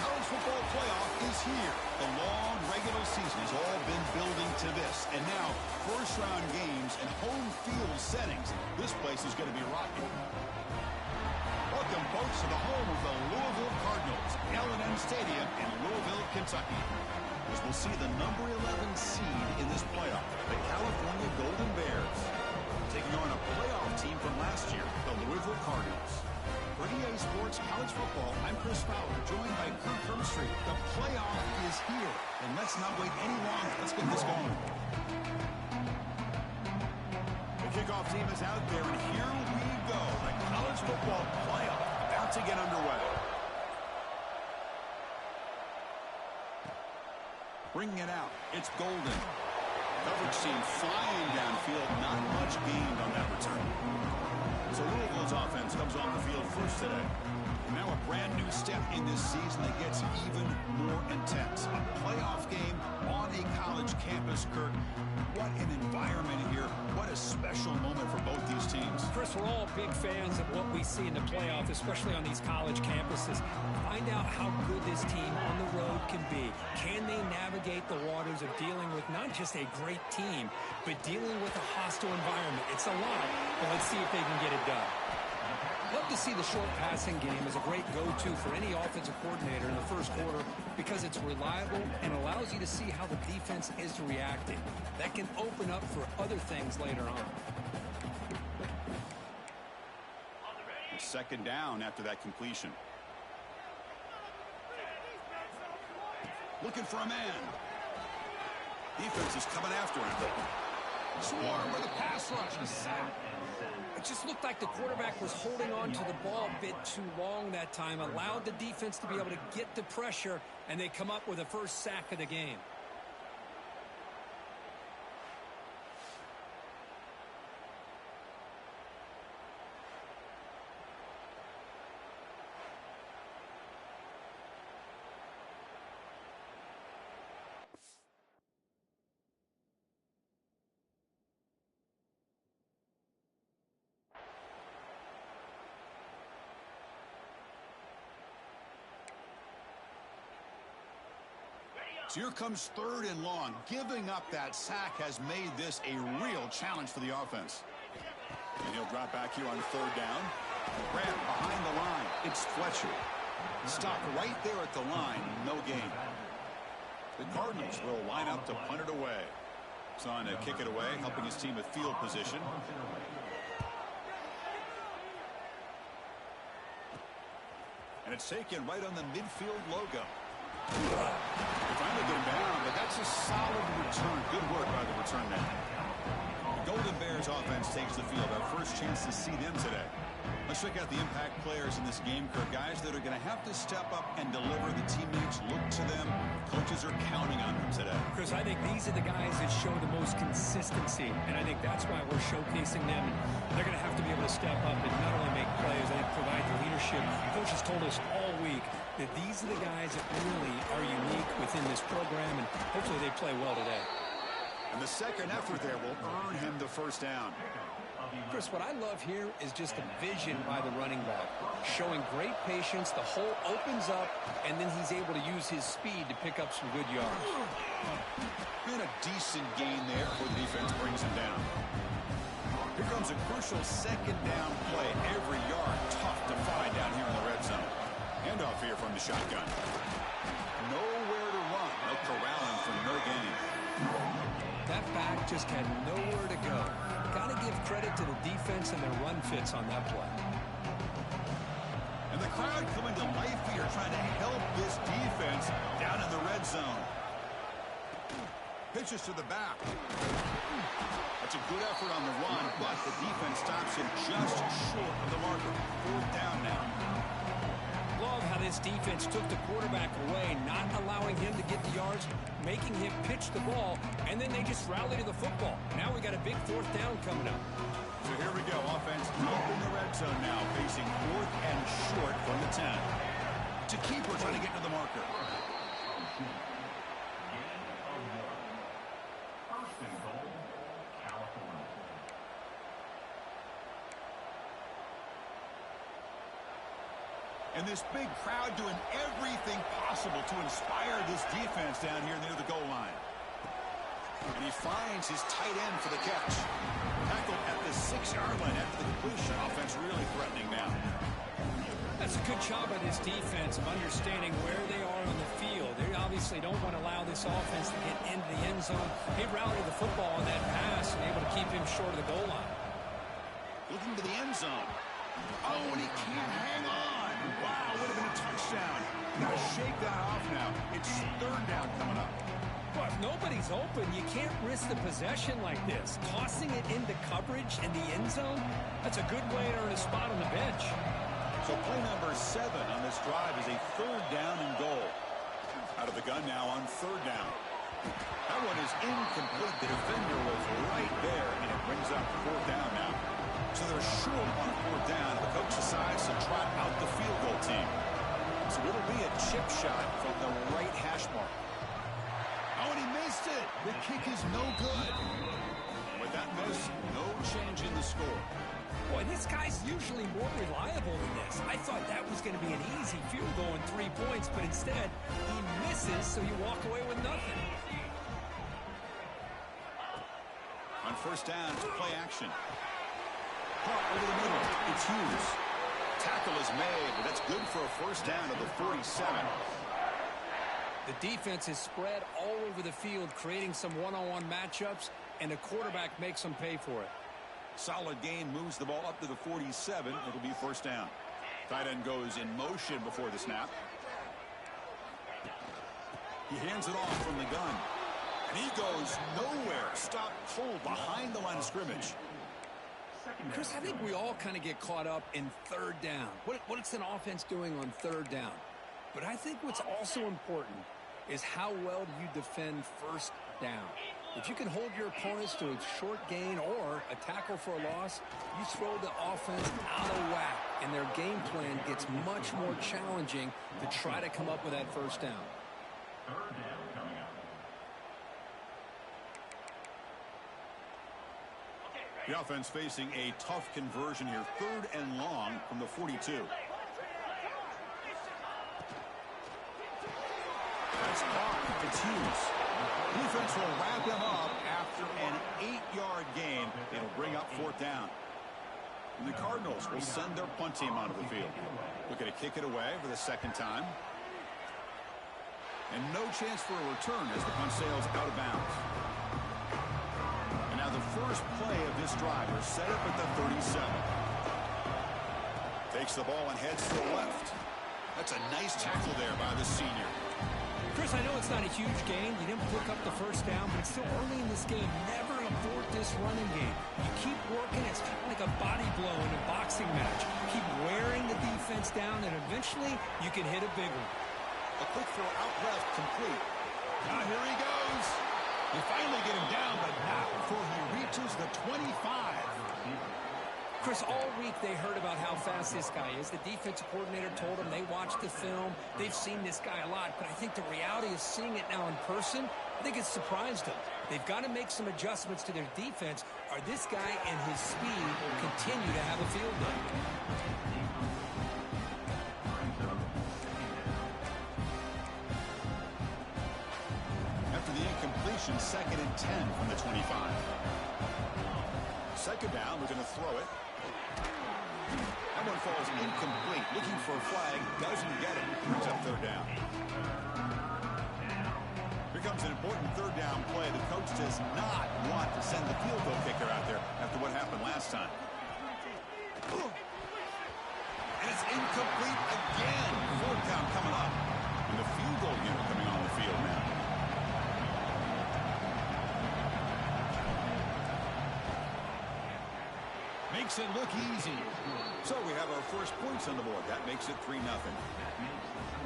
college football playoff is here. The long regular season has all been building to this. And now, first-round games and home field settings. This place is going to be rocking. Welcome, folks, to the home of the Louisville Cardinals, L&M Stadium in Louisville, Kentucky. As we'll see the number 11 seed in this playoff, the California Golden Bears, taking on a playoff team from last year, the Louisville Cardinals. For EA Sports College Football, I'm Chris Fowler, joined by Kirk Herbstreit. The playoff is here, and let's not wait any longer. Let's get this going. The kickoff team is out there, and here we go. The college football playoff about to get underway. Bringing it out, it's Golden. Coverage team flying downfield, not much gained on that return. So Louisville's offense comes on the field first today. Now a brand new step in this season that gets even more intense. A playoff game on a college campus, Kirk. What an environment here. What a special moment for both these teams. Chris, we're all big fans of what we see in the playoff, especially on these college campuses. Find out how good this team on the road can be. Can they navigate the waters of dealing with not just a great team, but dealing with a hostile environment? It's a lot, but let's see if they can get it done. Love to see the short passing game as a great go-to for any offensive coordinator in the first quarter because it's reliable and allows you to see how the defense is reacting. That can open up for other things later on. Second down after that completion. Looking for a man. Defense is coming after him. Swarm with a pass rush. A sack. It just looked like the quarterback was holding on to the ball a bit too long that time, allowed the defense to be able to get the pressure, and they come up with the first sack of the game. So here comes third and long. Giving up that sack has made this a real challenge for the offense. And he'll drop back here on third down. Grab behind the line. It's Fletcher. Stopped right there at the line. No gain. The Cardinals will line up to punt it away. Son to kick it away, helping his team with field position. And it's taken right on the midfield logo. They finally get him down, but that's a solid return. Good work by the return man. The Golden Bears offense takes the field. Our first chance to see them today. Let's check out the impact players in this game, Kirk. Guys that are going to have to step up and deliver. The teammates look to them. Coaches are counting on them today. Chris, I think these are the guys that show the most consistency, and I think that's why we're showcasing them. They're going to have to be able to step up and not only make plays, I think provide the leadership. Coaches told us all week that these are the guys that really are unique within this program, and hopefully they play well today. And the second effort there will earn him the first down. Chris, what I love here is just the vision by the running back. Showing great patience, the hole opens up, and then he's able to use his speed to pick up some good yards. And a decent gain there before the defense brings him down. Here comes a crucial second down play. Every yard tough to find down here in the red zone. Handoff here from the shotgun. Nowhere to run. No corralling for no gain. That back just had nowhere to go. Got to give credit to the defense and their run fits on that play. And the crowd coming to life here, trying to help this defense down in the red zone. Pitches to the back. That's a good effort on the run, but the defense stops him just short of the marker. Fourth down now. Love how this defense took the quarterback away, not allowing him to get the yards, making him pitch the ball, and then they just rally to the football. Now we got a big fourth down coming up. So here we go. Offense up in the red zone now, facing fourth and short from the 10. To keeper trying to get to the marker. And this big crowd doing everything possible to inspire this defense down here near the goal line. And he finds his tight end for the catch. Tackled at the 6-yard line after the completion. Offense really threatening now. That's a good job by this defense of understanding where they are on the field. They obviously don't want to allow this offense to get into the end zone. They rallied the football on that pass and able to keep him short of the goal line. Looking to the end zone. Oh, and he can't hang on. Wow, would have been a touchdown. Got to shake that off now. It's 3rd down coming up. But if nobody's open, you can't risk the possession like this. Tossing it into coverage in the end zone, that's a good way to earn a spot on the bench. So play number 7 on this drive is a 3rd down and goal. Out of the gun now on 3rd down. That one is incomplete. The defender was right there, and it brings up 4th down now. So they're short on 4th down. The coach decides to trot out the field goal team. So it'll be a chip shot from the right hash mark. Oh, and he missed it. The kick is no good. With that miss, no change in the score. Boy, this guy's usually more reliable than this. I thought that was going to be an easy field goal in 3 points, but instead, he misses, so you walk away with nothing. On 1st down, it's play action. Caught over the middle. It's Hughes. Tackle is made, but that's good for a 1st down to the 47. The defense is spread all over the field, creating some one-on-one matchups, and the quarterback makes them pay for it. Solid gain, moves the ball up to the 47. It'll be 1st down. Tight end goes in motion before the snap. He hands it off from the gun. And he goes nowhere. Stop cold behind the line of scrimmage. Chris, I think we all kind of get caught up in 3rd down. What's an offense doing on 3rd down? But I think what's also important is how well do you defend 1st down. If you can hold your opponents to a short gain or a tackle for a loss, you throw the offense out of whack, and their game plan gets much more challenging to try to come up with that 1st down. The offense facing a tough conversion here. 3rd and long from the 42. That's caught. It's Hughes. Defense will wrap him up after an 8-yard gain. It'll bring up 4th down. And the Cardinals will send their punt team onto the field. Looking to kick it away for the 2nd time. And no chance for a return as the punt sails out of bounds. And now the first play of this drive is set up at the 37. Takes the ball and heads to the left. That's a nice tackle there by the senior. Chris, I know it's not a huge gain. You didn't pick up the 1st down, but it's still early in this game. Never abort this running game. You keep working. It's kind of like a body blow in a boxing match. Keep wearing the defense down, and eventually you can hit a big one. A quick throw out left, complete. Now here he goes. They finally get him down, but not before he reaches the 25. Chris, all week they heard about how fast this guy is. The defensive coordinator told them they watched the film. They've seen this guy a lot, but I think the reality is seeing it now in person, I think it's surprised them. They've got to make some adjustments to their defense, or this guy and his speed will continue to have a field day. After the incompletion, 2nd and 10 from the 25. 2nd down, we're going to throw it. That one falls incomplete. Looking for a flag, doesn't get it. Brings up 3rd down. Here comes an important 3rd down play. The coach does not want to send the field goal kicker out there after what happened last time. And it's incomplete again. 4th down coming up. And the field goal unit coming on the field now. Makes it look easy. So we have our first points on the board. That makes it 3-0.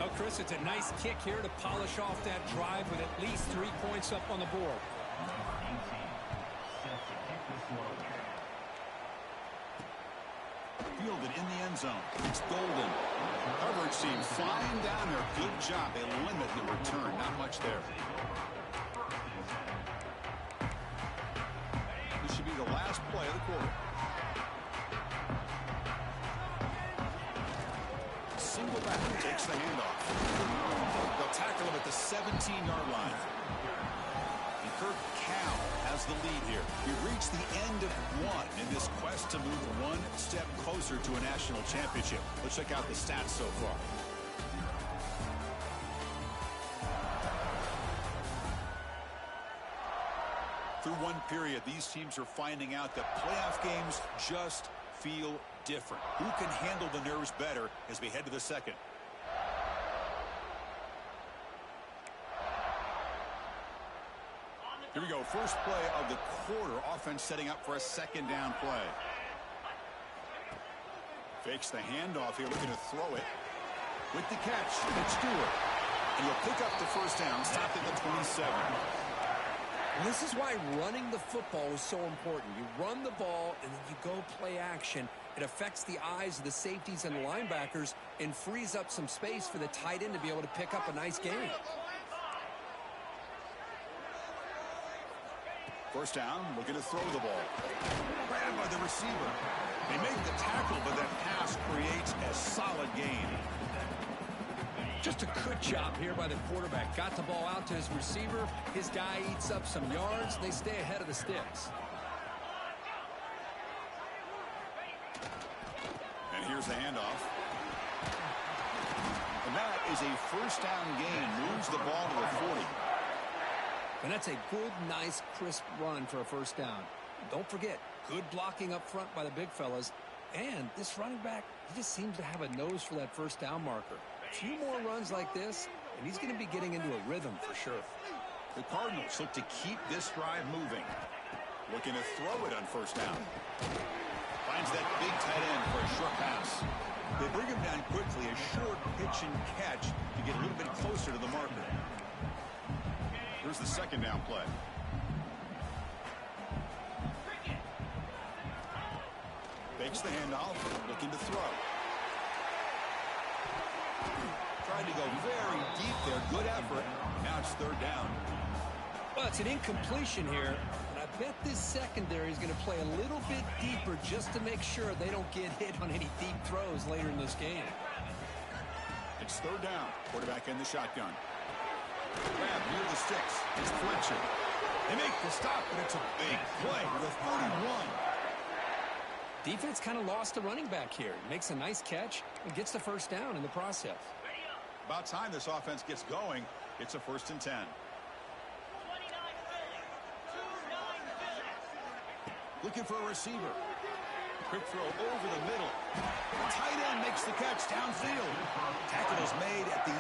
Well, Chris, it's a nice kick here to polish off that drive with at least 3 points up on the board. Fielded in the end zone. It's Golden. Coverage seems fine down there. Good job. They limit the return. Not much there. This should be the last play of the quarter. go back. Takes the handoff. They'll tackle him at the 17-yard line. And Kirk Cal has the lead here. We've reached the end of one in this quest to move one step closer to a national championship. Let's check out the stats so far. Through one period, these teams are finding out that playoff games just feel different. Who can handle the nerves better as we head to the second? Here we go. First play of the quarter. Offense setting up for a second down play. Fakes the handoff here, looking to throw it. With the catch, it's Stewart. And he'll pick up the first down, stopped at the 27. This is why running the football is so important. You run the ball, and then you go play action. It affects the eyes of the safeties and the linebackers and frees up some space for the tight end to be able to pick up a nice gain. First down, looking to throw the ball. Grabbed by the receiver. They make the tackle, but that pass creates a solid gain. Just a good job here by the quarterback. Got the ball out to his receiver. His guy eats up some yards. They stay ahead of the sticks. And here's the handoff. And that is a first down gain. Moves the ball to the 40. And that's a good, nice, crisp run for a first down. Don't forget, good blocking up front by the big fellas. And this running back, he just seems to have a nose for that first down marker. A few more runs like this, and he's going to be getting into a rhythm for sure. The Cardinals look to keep this drive moving. Looking to throw it on first down. Finds that big tight end for a short pass. They bring him down quickly, a short pitch and catch to get a little bit closer to the marker. Here's the second down play. Fakes the handoff, looking to throw. Tried to go very deep there. Good effort. Now it's third down. Well, it's an incompletion here, but I bet this secondary is going to play a little bit deeper just to make sure they don't get hit on any deep throws later in this game. It's third down. Quarterback in the shotgun. Grab near the sticks. It's Fletcher. They make the stop, but it's a big play with a 41. Defense kind of lost the running back here. Makes a nice catch and gets the first down in the process. About time this offense gets going. It's a 1st and 10. Looking for a receiver. Quick throw over the middle. The tight end makes the catch downfield. Tackle is made at the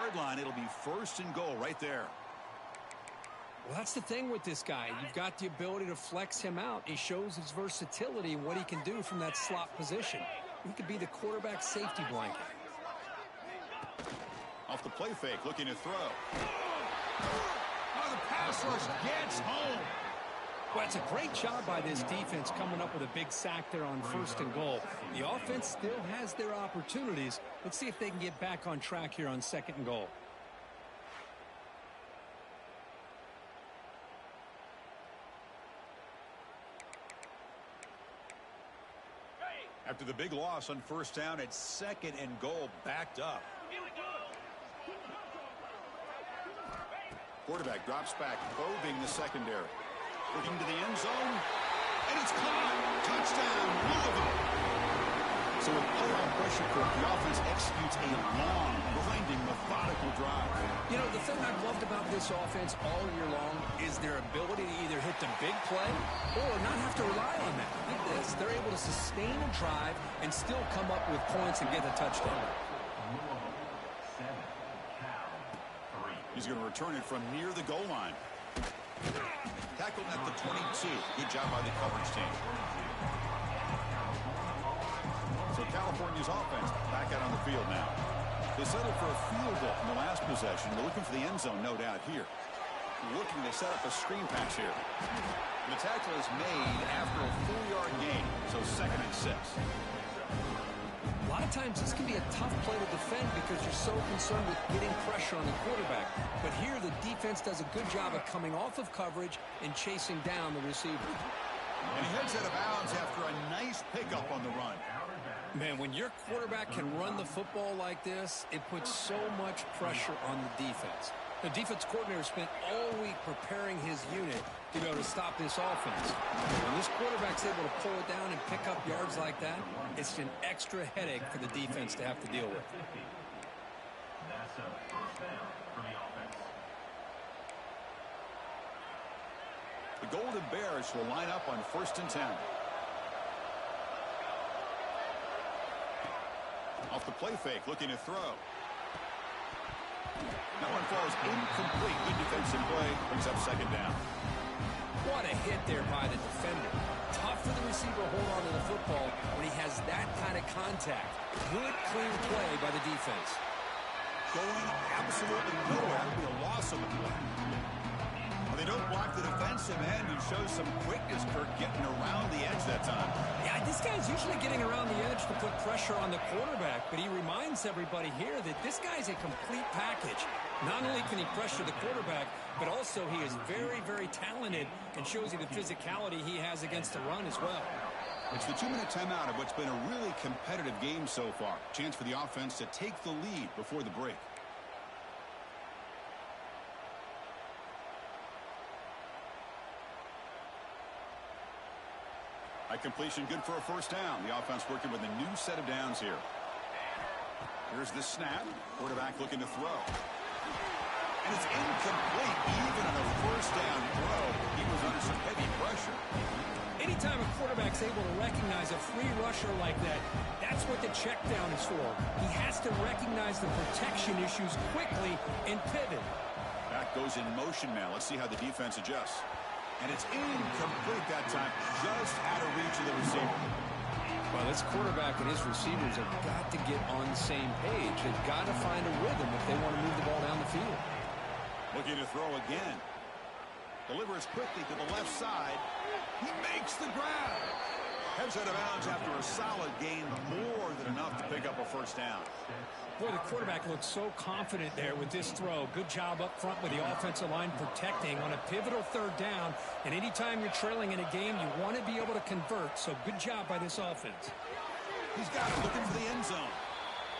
30-yard line. It'll be 1st and goal right there. Well, that's the thing with this guy. You've got the ability to flex him out. He shows his versatility and what he can do from that slot position. He could be the quarterback safety blanket. Off the play fake, looking to throw. Oh, the pass rush gets home. Well, it's a great job by this defense coming up with a big sack there on 1st and goal. The offense still has their opportunities. Let's see if they can get back on track here on 2nd and goal. After the big loss on 1st down, it's 2nd and goal, backed up. Quarterback drops back, probing the secondary. Looking to the end zone, and it's caught. Touchdown, Louisville. So with playoff pressure, the offense executes a long, grinding, methodical drive. You know, the thing I've loved about this offense all year long is their ability to either hit the big play or not have to rely on that. Like this, they're able to sustain a drive and still come up with points and get a touchdown. He's going to return it from near the goal line. Tackled at the 22. Good job by the coverage team. So California's offense back out on the field now. They settled for a field goal in the last possession. They're looking for the end zone, no doubt, here. Looking to set up a screen pass here. And the tackle is made after a 4-yard gain, so 2nd and 6. A lot of times this can be a tough play to defend because you're so concerned with getting pressure on the quarterback. But here the defense does a good job of coming off of coverage and chasing down the receiver. And he heads out of bounds after a nice pickup on the run. Man, when your quarterback can run the football like this, it puts so much pressure on the defense. The defense coordinator spent all week preparing his unit to be able to stop this offense. When this quarterback's able to pull it down and pick up yards like that, it's an extra headache for the defense to have to deal with. That's a 1st down for the offense. The Golden Bears will line up on 1st and 10. Off the play fake, looking to throw. That one falls incomplete. Good defensive play. Brings up 2nd down. What a hit there by the defender. Tough for the receiver to hold on to the football when he has that kind of contact. Good, clean play by the defense. Going absolutely nowhere. It'll be a loss of the play. Well, they don't block the defensive end, who shows some quickness, Kirk, getting around the edge that time. Yeah, this guy's usually getting around the edge to put pressure on the quarterback, but he reminds everybody here that this guy's a complete package. Not only can he pressure the quarterback, but also he is very, very talented and shows you the physicality he has against the run as well. It's the 2-minute timeout of what's been a really competitive game so far. Chance for the offense to take the lead before the break. By completion, good for a 1st down. The offense working with a new set of downs here. Here's the snap. Quarterback looking to throw. And it's incomplete. Even on a 1st down throw, he was under some heavy pressure. Anytime a quarterback's able to recognize a free rusher like that, that's what the check down is for. He has to recognize the protection issues quickly and pivot. Back goes in motion now. Let's see how the defense adjusts. And it's incomplete that time, just out of reach of the receiver. Well, this quarterback and his receivers have got to get on the same page. They've got to find a rhythm if they want to move the ball down the field. Looking to throw again. Delivers quickly to the left side. He makes the grab. Heads out of bounds after a solid gain, more than enough to pick up a 1st down. Boy, the quarterback looks so confident there with this throw. Good job up front with the offensive line protecting on a pivotal 3rd down. And anytime you're trailing in a game, you want to be able to convert. So good job by this offense. He's got it, looking for the end zone.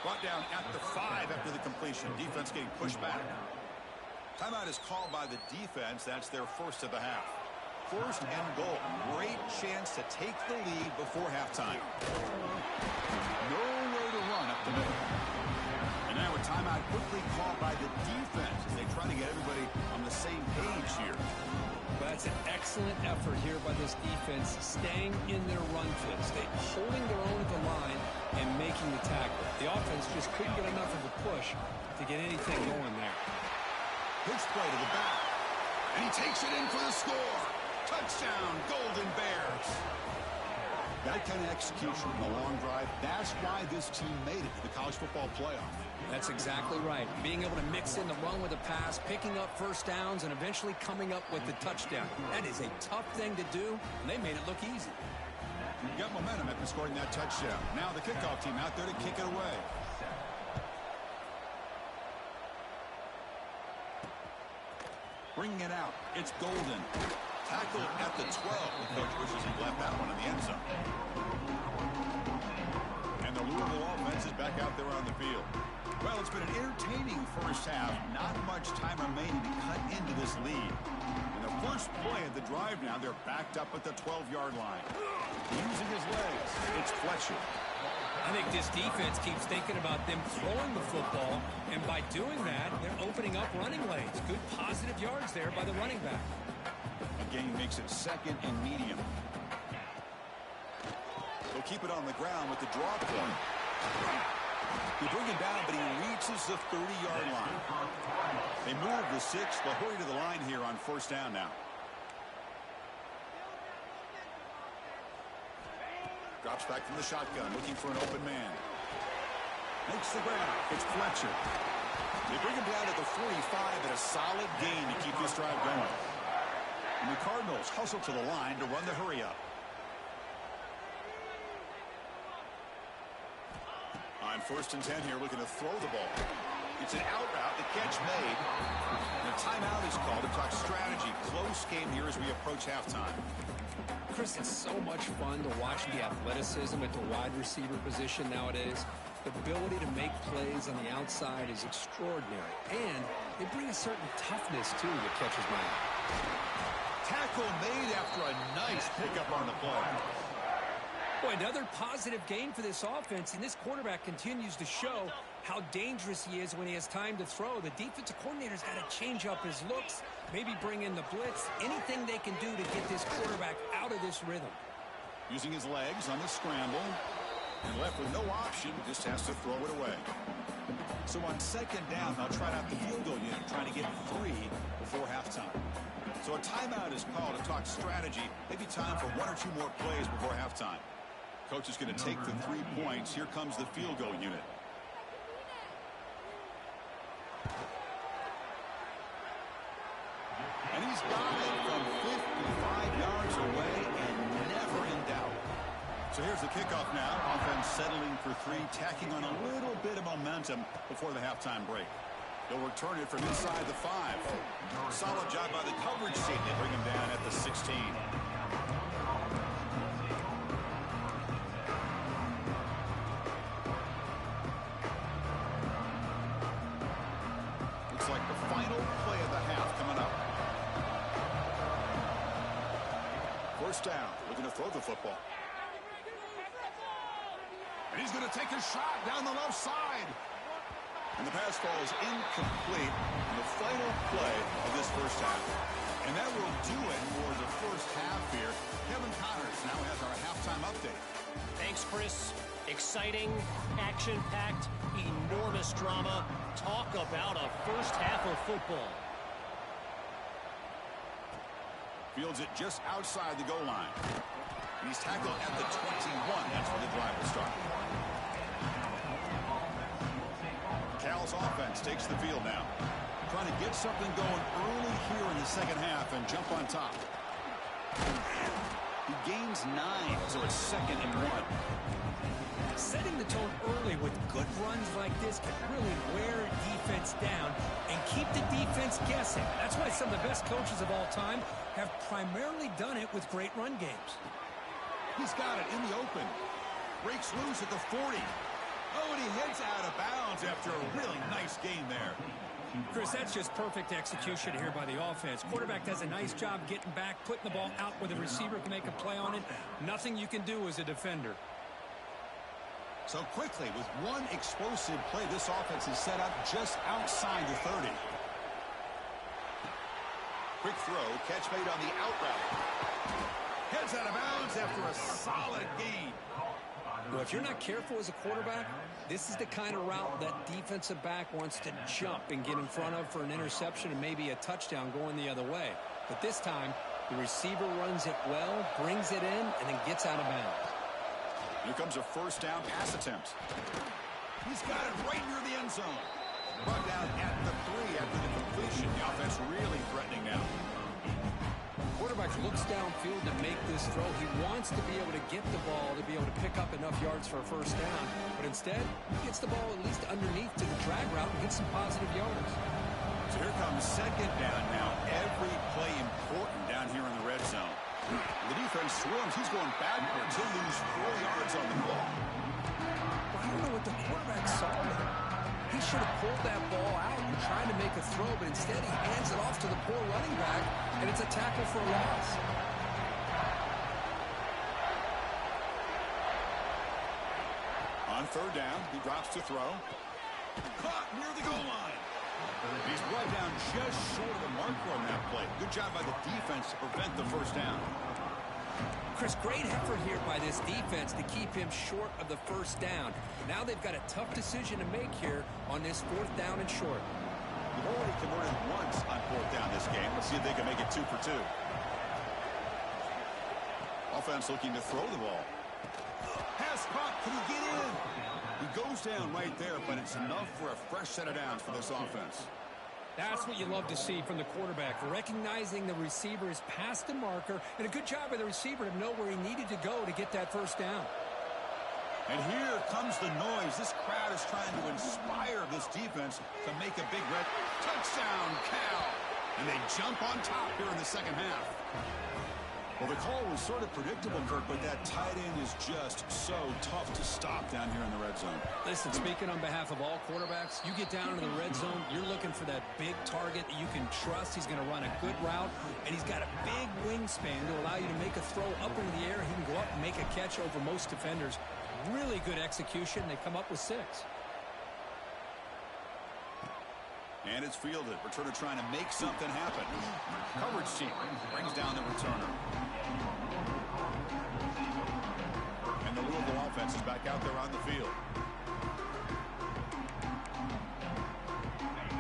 Brought down at the 5 after the completion. Defense getting pushed back. Timeout is called by the defense. That's their 1st of the half. 1st and goal. Great chance to take the lead before halftime. Nowhere to run up the middle. And now a timeout quickly called by the defense as they try to get everybody on the same page here. Well, That's an excellent effort here by this defense, staying in their run fits, holding their own at the line and making the tackle. The offense just couldn't get enough of a push to get anything going there. Pitch play to the back. And he takes it in for the score. Touchdown, Golden Bears. That kind of execution in the long drive, that's why this team made it to the college football playoff. That's exactly right. Being able to mix in the run with a pass, picking up first downs, and eventually coming up with the touchdown. That is a tough thing to do, and they made it look easy. You got momentum after scoring that touchdown. Now the kickoff team out there to kick it away. Bringing it out. It's Golden. Tackle at the 12. The coach wishes he left that one in the end zone. And the Louisville offense is back out there on the field. Well, it's been an entertaining first half. Not much time remaining to cut into this lead. In the first play of the drive now, they're backed up at the 12-yard line. Using his legs, it's Fletcher. I think this defense keeps thinking about them throwing the football, and by doing that, they're opening up running lanes. Good positive yards there by the running back. Again, makes it second and medium. They'll keep it on the ground with the draw play. They bring him down, but he reaches the 30-yard line. They move the 6. They'll hurry to the line here on first down now. Drops back from the shotgun, looking for an open man. Makes the grab. It's Fletcher. They bring him down at the 45 at a solid gain to keep this drive going. And the Cardinals hustle to the line to run the hurry-up. On first and 10 here, looking to throw the ball. It's an out route, the catch made. And a timeout is called to talk strategy. Close game here as we approach halftime. Chris, it's so much fun to watch the athleticism at the wide receiver position nowadays. The ability to make plays on the outside is extraordinary. And they bring a certain toughness, too, that catches my eye. Tackle made after a nice pickup on the play. Boy, another positive gain for this offense, and this quarterback continues to show how dangerous he is when he has time to throw. The defensive coordinator's got to change up his looks, maybe bring in the blitz, anything they can do to get this quarterback out of this rhythm. Using his legs on the scramble, and left with no option, just has to throw it away. So on second down, they'll try out the field goal unit, trying to get 3 before halftime. So a timeout is called to talk strategy. Maybe time for 1 or 2 more plays before halftime. Coach is going to take the 3 points. Here comes the field goal unit. And he's got it from 55 yards away and never in doubt. So here's the kickoff now. Offense settling for 3, tacking on a little bit of momentum before the halftime break. They'll return it from inside the 5. Solid job by the coverage team. They bring him down at the 16. Looks like the final play of the half coming up. First down, looking to throw the football. And he's going to take a shot down the left side. And the pass falls incomplete in the final play of this first half. And that will do it for the first half here. Kevin Connors now has our halftime update. Thanks, Chris. Exciting, action-packed, enormous drama. Talk about a first half of football. Fields it just outside the goal line. And he's tackled at the 21. That's where the drive will start. Cal's offense takes the field now. Trying to get something going early here in the second half and jump on top. He gains 9, so it's second and 1. Setting the tone early with good runs like this can really wear defense down and keep the defense guessing. That's why some of the best coaches of all time have primarily done it with great run games. He's got it in the open. Breaks loose at the 40. Oh, and he heads out of bounds after a really nice gain there. Chris, that's just perfect execution here by the offense. Quarterback does a nice job getting back, putting the ball out where the receiver can make a play on it. Nothing you can do as a defender. So quickly, with one explosive play, this offense is set up just outside the 30. Quick throw, catch made on the out route. Heads out of bounds after a solid gain. Well, if you're not careful as a quarterback, this is the kind of route that defensive back wants to jump and get in front of for an interception and maybe a touchdown going the other way. But this time, the receiver runs it well, brings it in, and then gets out of bounds. Here comes a first down pass attempt. He's got it right near the end zone. Brought down at the 3 after the completion. The offense really threatening now. Quarterback looks downfield to make this throw. He wants to be able to get the ball to be able to pick up enough yards for a first down. But instead, he gets the ball at least underneath to the drag route and gets some positive yards. So here comes second down now. Every play important down here in the red zone. The defense swarms. He's going backwards. He'll lose 4 yards on the ball. Well, I don't know what the quarterback saw there. He should have pulled that ball out and tried to make a throw, but instead he hands it off to the poor running back, and it's a tackle for a loss. On third down, he drops to throw. Caught near the goal line. He's brought down just short of the marker on that play. Good job by the defense to prevent the first down. Chris, great effort here by this defense to keep him short of the first down. Now they've got a tough decision to make here on this 4th down and short. They've already converted once on 4th down this game. Let's see if they can make it 2 for 2. Offense looking to throw the ball. Pass caught. Can he get in? He goes down right there, but it's enough for a fresh set of downs for this offense. That's what you love to see from the quarterback, recognizing the receiver is past the marker, and a good job by the receiver to know where he needed to go to get that first down. And here comes the noise. This crowd is trying to inspire this defense to make a big red touchdown, Cal. And they jump on top here in the second half. Well, the call was sort of predictable, Kirk, but that tight end is just so tough to stop down here in the red zone. Listen, speaking on behalf of all quarterbacks, you get down into the red zone, you're looking for that big target that you can trust. He's going to run a good route, and he's got a big wingspan to allow you to make a throw up into the air. He can go up and make a catch over most defenders. Really good execution. They come up with 6. And it's fielded. Returner trying to make something happen. Coverage team brings down the returner. And the Louisville offense is back out there on the field.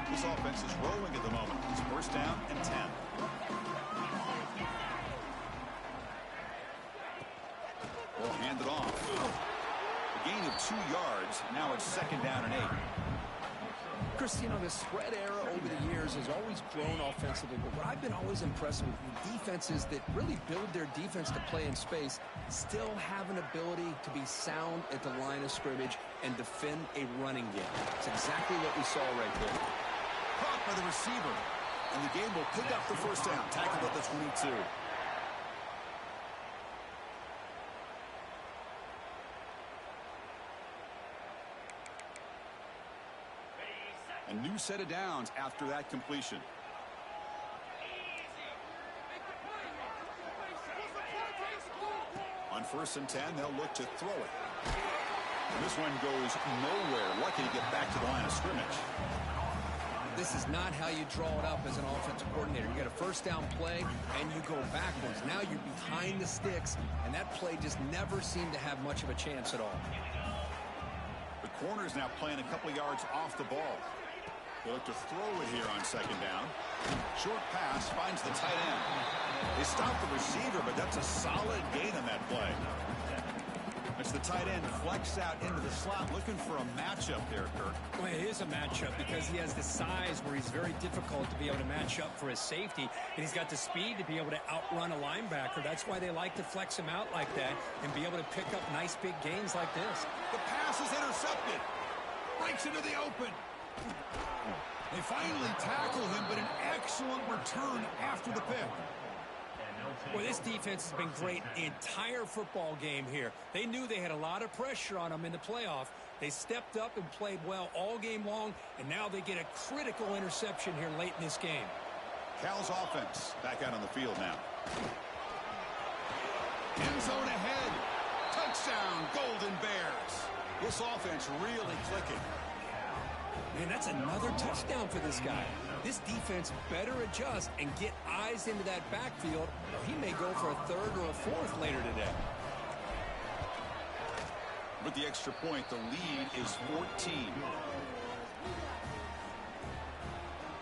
This offense is rolling at the moment. It's first down and 10. Well, hand it off. A gain of 2 yards. Now it's second down and 8. Chris, you know, the spread era over the years has always grown offensively, but what I've been always impressed with defenses that really build their defense to play in space still have an ability to be sound at the line of scrimmage and defend a running game. It's exactly what we saw right there. Caught by the receiver, and the game will pick up the first down. Tackled at the 22. A new set of downs after that completion. On first and 10, they'll look to throw it. And this one goes nowhere. Lucky to get back to the line of scrimmage. This is not how you draw it up as an offensive coordinator. You get a first down play, and you go backwards. Now you're behind the sticks, and that play just never seemed to have much of a chance at all. The corner's now playing a couple yards off the ball. They look to throw it here on second down. Short pass finds the tight end. They stop the receiver, but that's a solid gain on that play. It's the tight end flex out into the slot, looking for a matchup there, Kirk. Well, it is a matchup because he has the size where he's very difficult to be able to match up for his safety, and he's got the speed to be able to outrun a linebacker. That's why they like to flex him out like that and be able to pick up nice big gains like this. The pass is intercepted. Breaks into the open. They finally tackle him, but an excellent return after the pick. Well, this defense has been great the entire football game here. They knew they had a lot of pressure on them in the playoff. They stepped up and played well all game long, and now they get a critical interception here late in this game. Cal's offense back out on the field now. End zone ahead. Touchdown, Golden Bears. This offense really clicking. Man, that's another touchdown for this guy. This defense better adjust and get eyes into that backfield, or he may go for a third or a fourth later today. With the extra point, the lead is 14.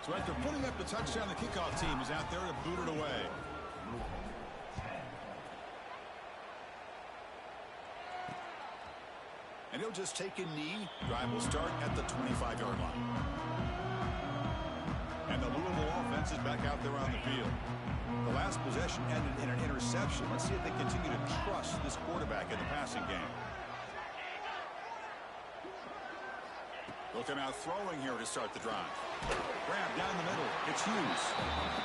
So after putting up the touchdown, the kickoff team is out there to boot it away. And he'll just take a knee. Drive will start at the 25-yard line. And the Louisville offense is back out there on the field. The last possession ended in an interception. Let's see if they continue to trust this quarterback in the passing game. They'll come out throwing here to start the drive. Grab down the middle. It's Hughes.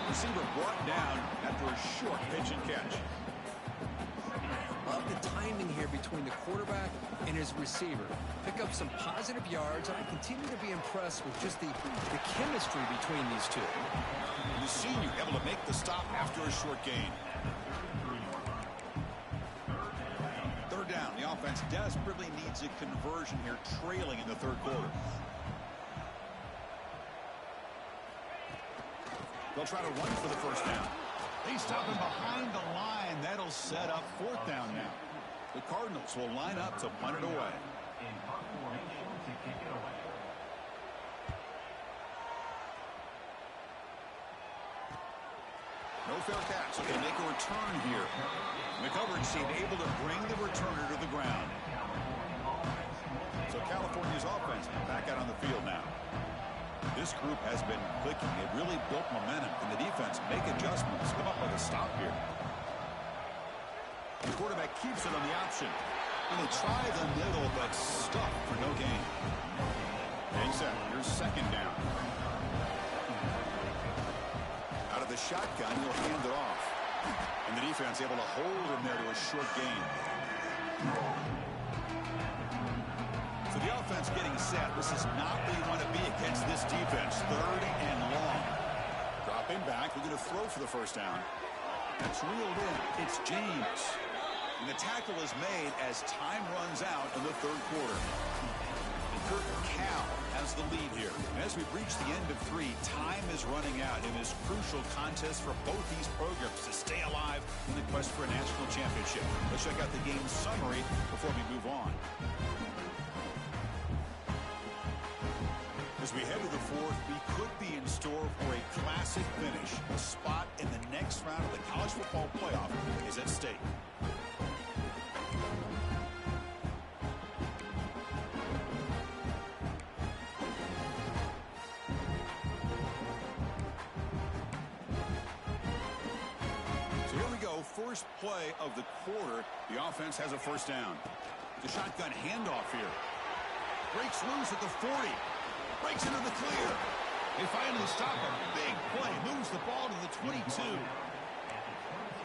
Receiver brought down after a short pitch and catch. Love the timing here between the quarterback and his receiver. Pick up some positive yards, and I continue to be impressed with just the chemistry between these two. And the senior able to make the stop after a short gain. Third down. The offense desperately needs a conversion here, trailing in the third quarter. They'll try to run for the first down. They stop him behind the line. That'll set up fourth down now. The Cardinals will line up to punt it away. In punt formation to kick it away. No fair catch, so they make a return here. The coverage team able to bring the returner to the ground. So California's offense back out on the field now. This group has been clicking. It really built momentum. Can the defense make adjustments? Come up with a stop here. The quarterback keeps it on the option. And they try the middle, but stuck for no gain. Getting set. Here's second down. Out of the shotgun, he'll hand it off. And the defense able to hold him there to a short gain. So the offense getting set. This is not where you want to be against this defense. Third and long. Dropping back. We're going to throw for the first down. That's reeled in. It's James. And the tackle is made as time runs out in the third quarter. And Kurt Cal has the lead here. And as we reach the end of three, time is running out in this crucial contest for both these programs to stay alive in the quest for a national championship. Let's check out the game summary before we move on. As we head to the fourth, we could be in store for a classic finish. A spot in the next round of the college football playoff is at stake. So here we go. First play of the quarter. The offense has a first down. The shotgun handoff here. Breaks loose at the 40. Breaks into the clear. They finally stop him. Big play. Moves the ball to the 22.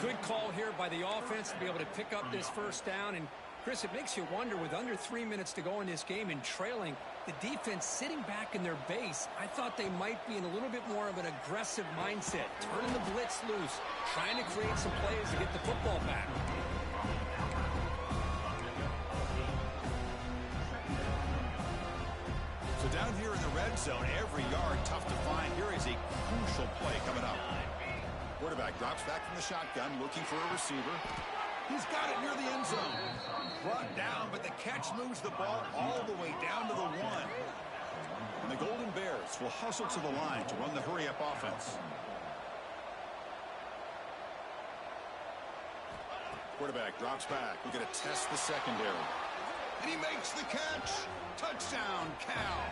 Good call here by the offense to be able to pick up this first down. And, Chris, it makes you wonder, with under 3 minutes to go in this game and trailing, the defense sitting back in their base, I thought they might be in a little bit more of an aggressive mindset, turning the blitz loose, trying to create some plays to get the football back. So down here in the red zone, every yard tough to find. Here is a crucial play coming up. Quarterback drops back from the shotgun, looking for a receiver. He's got it near the end zone. Brought down, but the catch moves the ball all the way down to the 1. And the Golden Bears will hustle to the line to run the hurry-up offense. Quarterback drops back. We're going to test the secondary. And he makes the catch. Touchdown, Cal.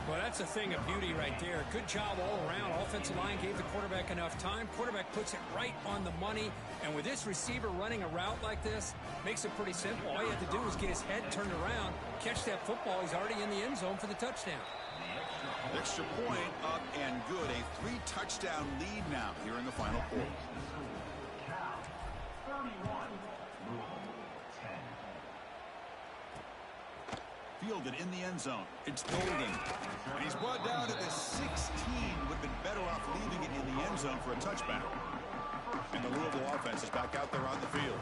Well, that's a thing of beauty right there. Good job all around. Offensive line gave the quarterback enough time. Quarterback puts it right on the money. And with this receiver running a route like this, makes it pretty simple. All you have to do is get his head turned around, catch that football. He's already in the end zone for the touchdown. Extra point up and good. A 3-touchdown lead now here in the final quarter. Cal, 31. Fielded in the end zone. It's Golden. And he's brought down at the 16. Would have been better off leaving it in the end zone for a touchback. And the Louisville offense is back out there on the field.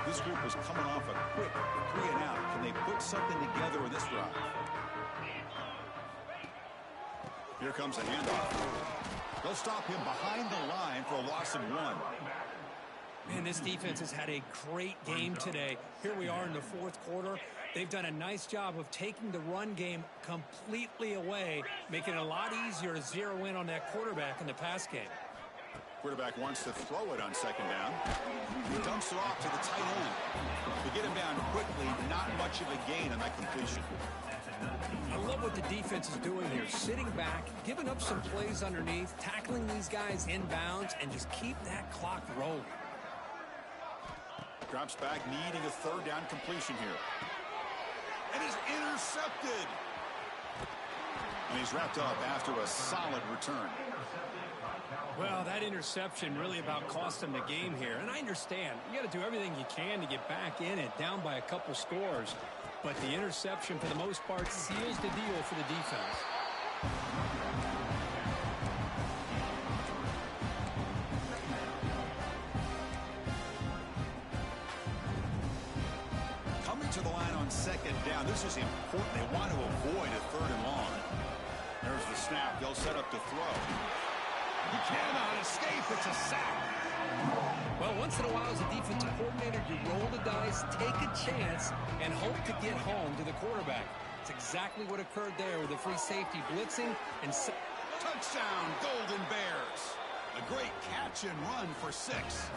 This group was coming off a quick 3-and-out. Can they put something together in this drive? Here comes a handoff. They'll stop him behind the line for a loss of 1. Man, this defense has had a great game today. Here we are in the fourth quarter. They've done a nice job of taking the run game completely away, making it a lot easier to zero in on that quarterback in the pass game. Quarterback wants to throw it on second down. He dumps it off to the tight end. To get him down quickly, not much of a gain on that completion. I love what the defense is doing here. Sitting back, giving up some plays underneath, tackling these guys inbounds, and just keep that clock rolling. Drops back, needing a third down completion here. And is intercepted. And he's wrapped up after a solid return. Well, that interception really about cost him the game here. And I understand. You got to do everything you can to get back in it, down by a couple scores. But the interception, for the most part, seals the deal for the defense. Coming to the line on second down. This is important. They want to avoid a third and long. There's the snap. They'll set up to throw. He cannot escape. It's a sack. Well, once in a while, as a defensive coordinator, you roll the dice, take a chance, and hope to get home to the quarterback. It's exactly what occurred there with the free safety blitzing and touchdown, Golden Bears. A great catch and run for 6.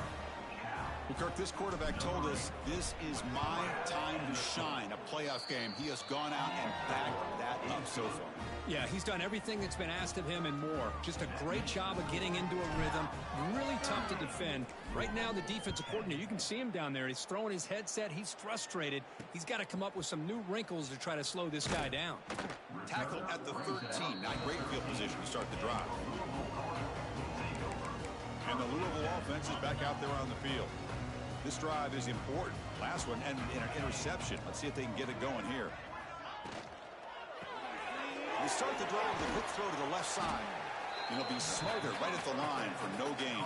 Well, Kirk, this quarterback told us this is my time to shine. A playoff game. He has gone out and backed that up so far. Yeah, he's done everything that's been asked of him and more. Just a great job of getting into a rhythm. Really tough to defend. Right now, the defensive coordinator, you can see him down there. He's throwing his headset. He's frustrated. He's got to come up with some new wrinkles to try to slow this guy down. Tackle at the 13. Not great field position to start the drive. And the Louisville offense is back out there on the field. This drive is important. Last one and an interception. Let's see if they can get it going here. They start the drive with a hook throw to the left side. And he'll be smothered right at the line for no gain.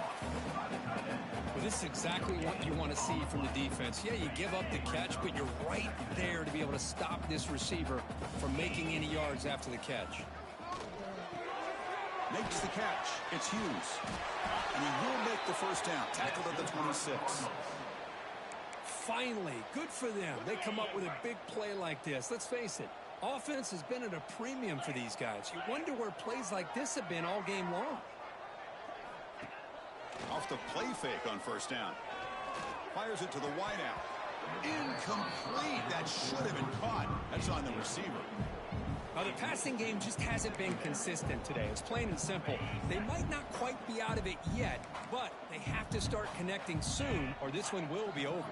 Well, this is exactly what you want to see from the defense. Yeah, you give up the catch, but you're right there to be able to stop this receiver from making any yards after the catch. Makes the catch. It's Hughes. And he will make the first down. Tackled at the 26. Finally, good for them. They come up with a big play like this. Let's face it, offense has been at a premium for these guys. You wonder where plays like this have been all game long. Off the play fake on first down. Fires it to the wideout. Incomplete. That should have been caught. That's on the receiver. Now, the passing game just hasn't been consistent today. It's plain and simple. They might not quite be out of it yet, but they have to start connecting soon, or this one will be over.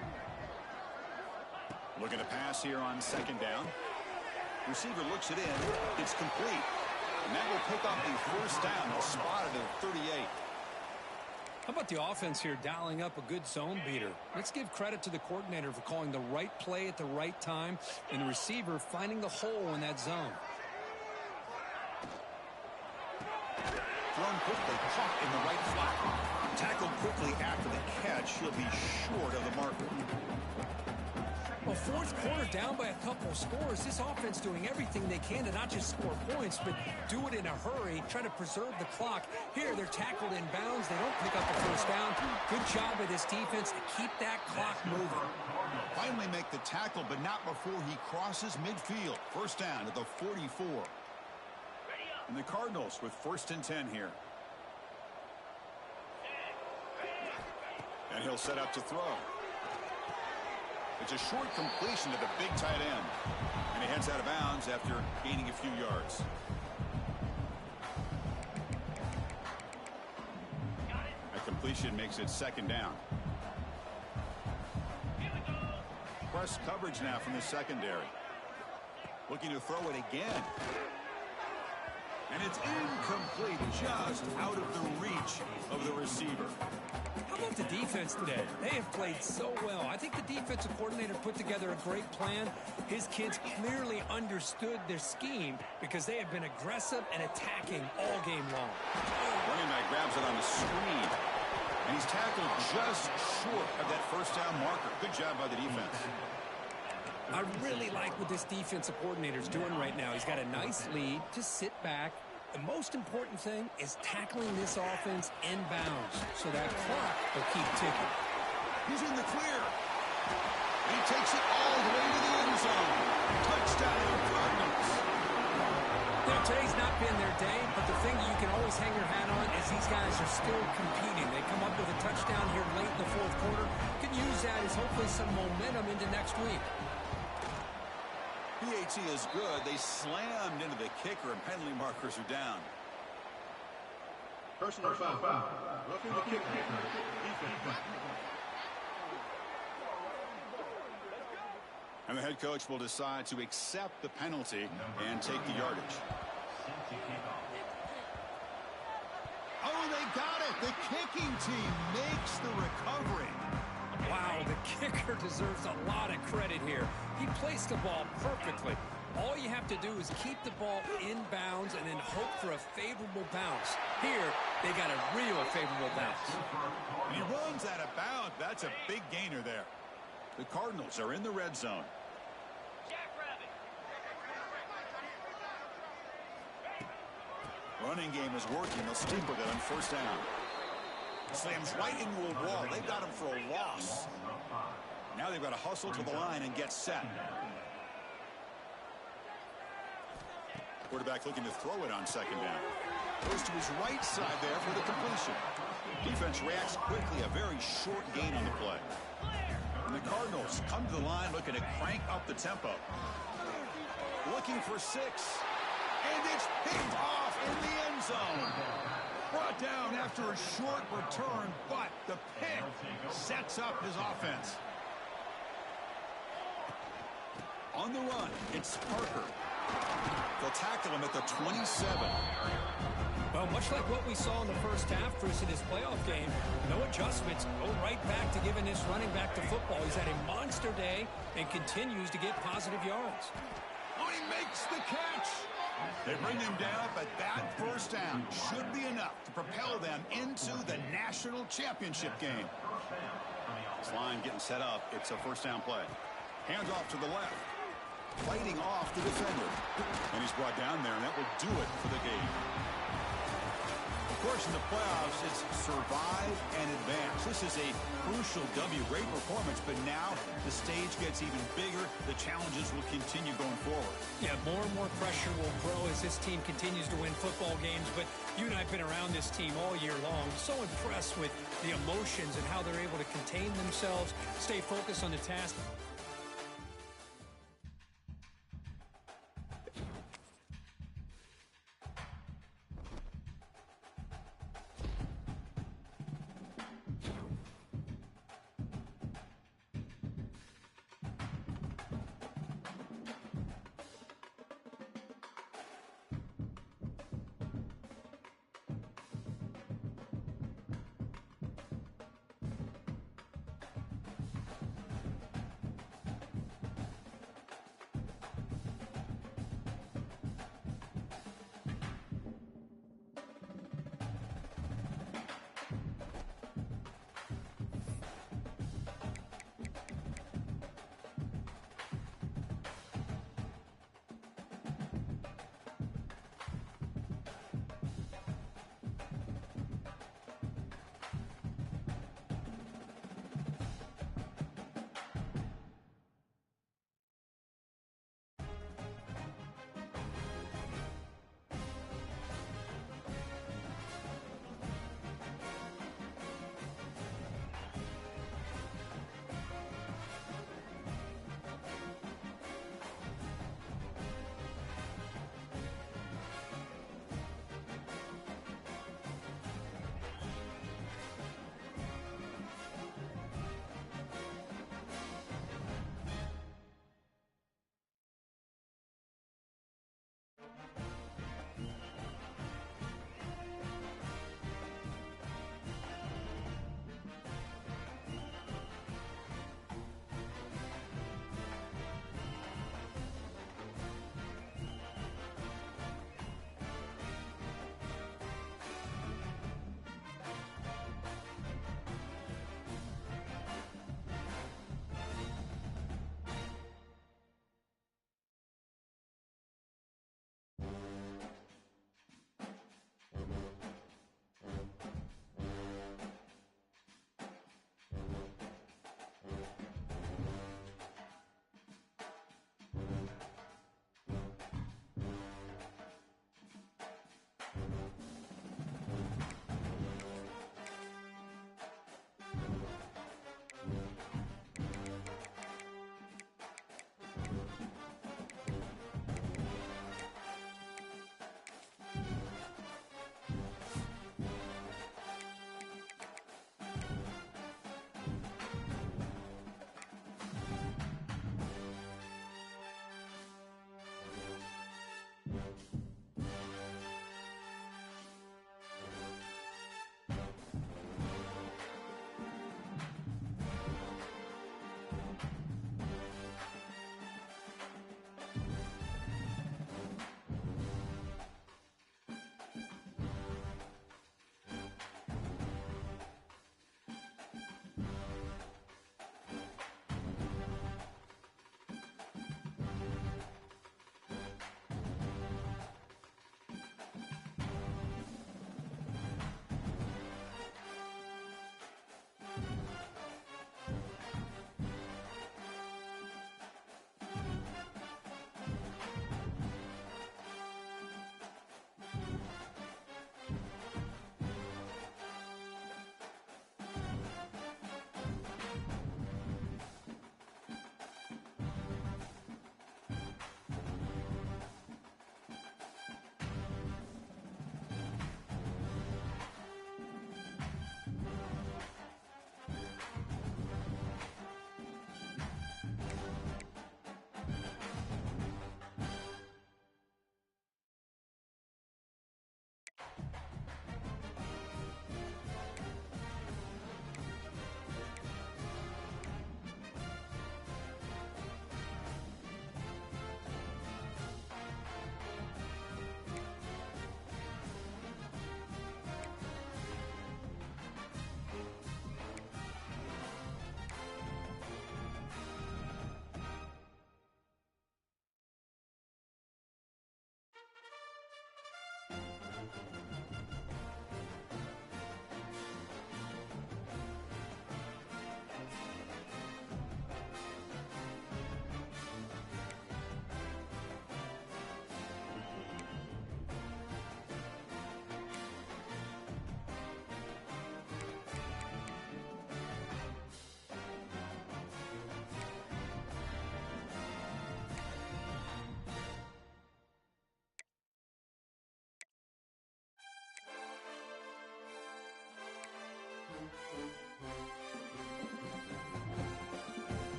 Looking to pass here on second down. Receiver looks it in. It's complete. And that will pick up a first down. They'll spot it at 38. How about the offense here dialing up a good zone beater? Let's give credit to the coordinator for calling the right play at the right time and the receiver finding the hole in that zone. Thrown quickly, caught in the right flat. Tackled quickly after the catch. He'll be short of the marker. Well, fourth quarter down by a couple of scores. This offense doing everything they can to not just score points, but do it in a hurry, try to preserve the clock. Here, they're tackled in bounds. They don't pick up the first down. Good job of this defense to keep that clock moving. Finally make the tackle, but not before he crosses midfield. First down at the 44. And the Cardinals with 1st and 10 here. And he'll set up to throw. It's a short completion to the big tight end. And he heads out of bounds after gaining a few yards. A completion makes it second down. Press coverage now from the secondary. Looking to throw it again. And it's incomplete, just out of the reach of the receiver. How about the defense today? They have played so well. I think the defensive coordinator put together a great plan. His kids clearly understood their scheme because they have been aggressive and attacking all game long. Running back grabs it on the screen. And he's tackled just short of that first down marker. Good job by the defense. I really like what this defensive coordinator is doing right now. He's got a nice lead. Just sit back, The most important thing is tackling this offense inbounds so that clock will keep ticking. He's in the clear. He takes it all the way to the end zone. Touchdown, Cardinals. You know, today's not been their day, but the thing you can always hang your hat on is these guys are still competing. They come up with a touchdown here late in the fourth quarter. Can use that as hopefully some momentum into next week. PAT is good. They slammed into the kicker, and penalty markers are down. Personal foul. Roughing the kicker. Defense. And the head coach will decide to accept the penalty and take the yardage. Oh, they got it. The kicking team makes the recovery. Wow, the kicker deserves a lot of credit here. He placed the ball perfectly. All you have to do is keep the ball inbounds and then hope for a favorable bounce. Here, they got a real favorable bounce. He runs out of bounds. That's a big gainer there. The Cardinals are in the red zone. Running game is working. They'll stick with it on first down. Slams right into a wall. They've got him for a loss. Now they've got to hustle to the line and get set. Quarterback looking to throw it on second down. Goes to his right side there for the completion. Defense reacts quickly. A very short gain on the play. And the Cardinals come to the line looking to crank up the tempo. Looking for 6. And it's picked off in the end zone. Brought down after a short return, but the pick sets up his offense. On the run, it's Parker. They'll tackle him at the 27. Well, much like what we saw in the first half, Bruce, in his playoff game, no adjustments, go right back to giving this running back to football. He's had a monster day and continues to get positive yards. Oh, he makes the catch. They bring him down, but that first down should be enough to propel them into the national championship game. This line getting set up. It's a first down play. Hands off to the left. Fighting off the defender. And he's brought down there, and that will do it for the game. Of course, in the playoffs, it's survive and advance. This is a crucial W. Great performance, but now the stage gets even bigger. The challenges will continue going forward. Yeah, more and more pressure will grow as this team continues to win football games, but you and I have been around this team all year long. So impressed with the emotions and how they're able to contain themselves, stay focused on the task.